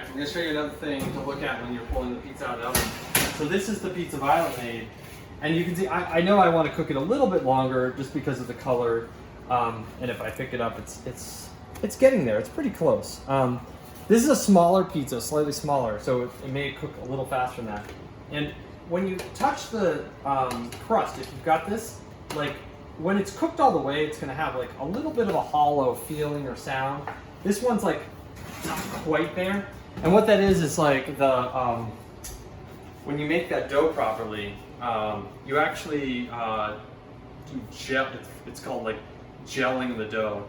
I'm going to show you another thing to look at when you're pulling the pizza out of the oven. So this is the pizza Violet made. And you can see, I know I want to cook it a little bit longer just because of the color. And if I pick it up, it's getting there. It's pretty close. This is a smaller pizza, slightly smaller, so it may cook a little faster than that. And when you touch the crust, if you've got this, like when it's cooked all the way, it's going to have like a little bit of a hollow feeling or sound. This one's like not quite there. And what that is like the when you make that dough properly, you actually do gel. It's called like gelling the dough.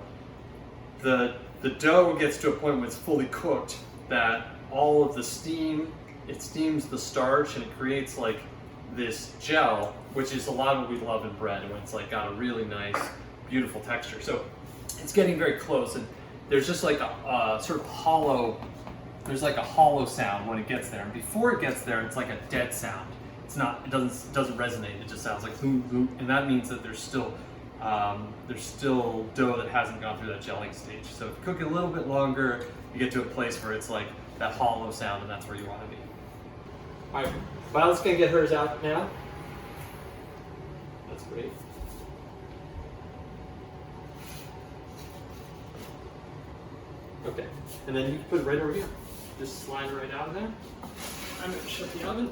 The dough gets to a point when it's fully cooked that all of the steam, it steams the starch and it creates like this gel, which is a lot of what we love in bread, when it's like got a really nice, beautiful texture. So it's getting very close, and there's just like a sort of hollow, there's like a hollow sound when it gets there. And before it gets there, it's like a dead sound. It's not, it doesn't resonate. It just sounds like boom, boom, and that means that there's still dough that hasn't gone through that gelling stage. So if you cook it a little bit longer, you get to a place where it's like that hollow sound, and that's where you want to be. All right, Violet's gonna get hers out now. That's great. Okay, and then you can put it right over here. Just slide it right out of there. I'm gonna shut the oven.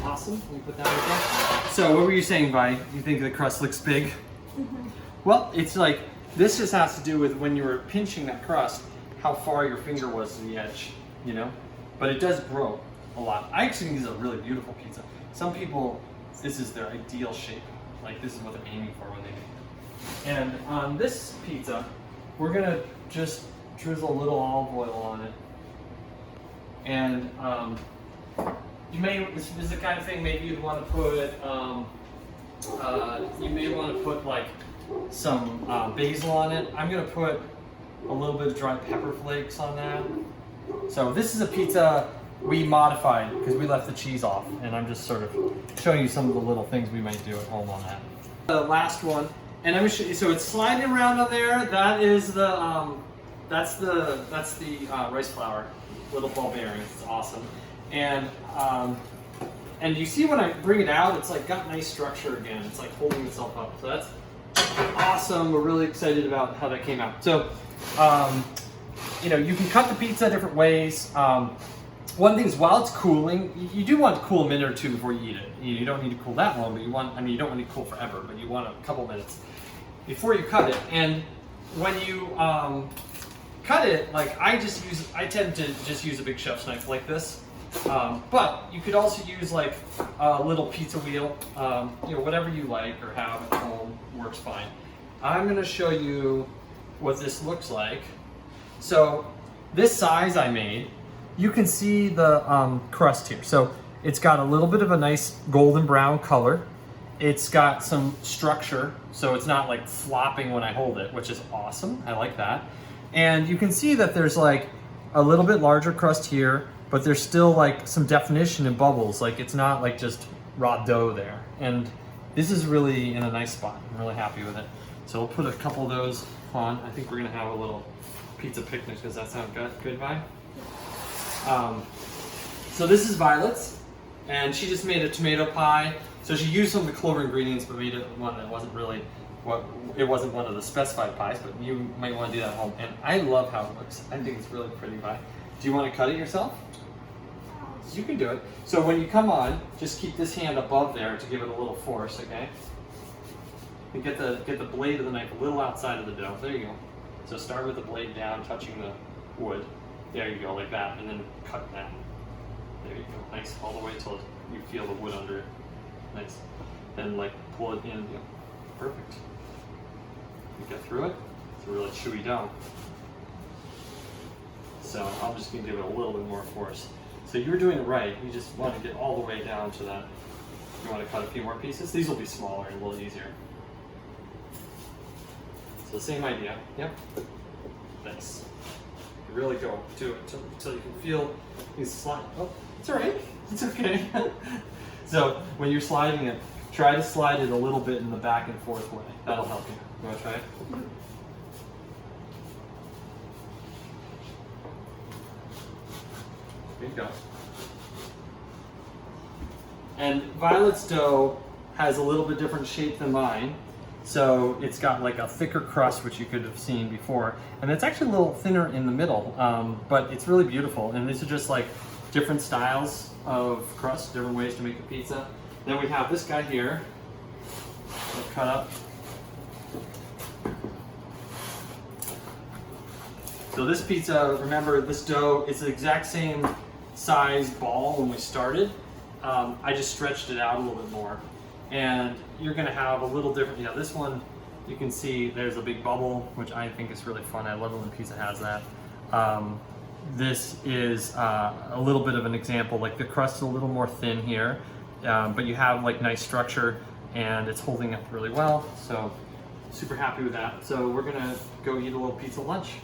Awesome. Let me put that right there. So what were you saying, Vi? You think the crust looks big? Mm-hmm. Well, it's like, this just has to do with when you were pinching that crust, how far your finger was to the edge, you know? But it does grow a lot. I actually think this is a really beautiful pizza. Some people, this is their ideal shape. Like, this is what they're aiming for when they make it. And on this pizza, we're gonna just drizzle a little olive oil on it. And this is the kind of thing maybe you'd want to put, you may want to put like some basil on it. I'm going to put a little bit of dry pepper flakes on that. So this is a pizza we modified because we left the cheese off, and I'm just sort of showing you some of the little things we might do at home on that. The last one, and I'm going to show you, so it's sliding around on there. That is the, that's the rice flour, little ball bearings. It's awesome. And you see when I bring it out, it's like got nice structure again. It's like holding itself up. So that's awesome. We're really excited about how that came out. So, you know, you can cut the pizza different ways. One thing is, while it's cooling, you do want to cool a minute or two before you eat it. You don't need to cool that long, but you want, I mean, you don't want to cool forever, but you want a couple minutes before you cut it. And when you cut it, like I tend to just use a big chef's knife like this. But you could also use like a little pizza wheel, you know, whatever you like or have at home works fine. I'm going to show you what this looks like. So this size I made, you can see the crust here. So it's got a little bit of a nice golden brown color. It's got some structure, so it's not like flopping when I hold it, which is awesome. I like that. And you can see that there's like a little bit larger crust here, but there's still like some definition and bubbles. Like it's not like just raw dough there. And this is really in a nice spot. I'm really happy with it. So we'll put a couple of those on. I think we're gonna have a little pizza picnic. Does that sound good, Vi? So this is Violet's, and she just made a tomato pie. So she used some of the clover ingredients, but made it one that wasn't really it wasn't one of the specified pies, but you might want to do that at home. And I love how it looks. I think it's really pretty, Vi. Do you want to cut it yourself? You can do it. So when you come on, just keep this hand above there to give it a little force, okay? And get the blade of the knife a little outside of the dough. There you go. So start with the blade down, touching the wood. There you go, like that, and then cut that. There you go. Nice, all the way until you feel the wood under it. Nice. Then like pull it in. Yeah. Perfect. You get through it. It's a really chewy dough. So I'm just gonna give it a little bit more force. So you're doing it right. You just want to get all the way down to that. You want to cut a few more pieces. These will be smaller and a little easier. So same idea. Yep. Nice. Really go to it until you can feel these slide. Oh, it's all right. It's okay. So when you're sliding it, try to slide it a little bit in the back and forth way. That'll help you. You want to try it? There you go. And Violet's dough has a little bit different shape than mine. So it's got like a thicker crust, which you could have seen before. And it's actually a little thinner in the middle, but it's really beautiful. And these are just like different styles of crust, different ways to make the pizza. Then we have this guy here, cut up. So this pizza, remember this dough, it's the exact same size ball when we started. I just stretched it out a little bit more. And you're gonna have a little different, you know, this one, you can see there's a big bubble, which I think is really fun. I love it when pizza has that. This is a little bit of an example, like the crust is a little more thin here, but you have like nice structure and it's holding up really well. So super happy with that. So we're gonna go eat a little pizza lunch.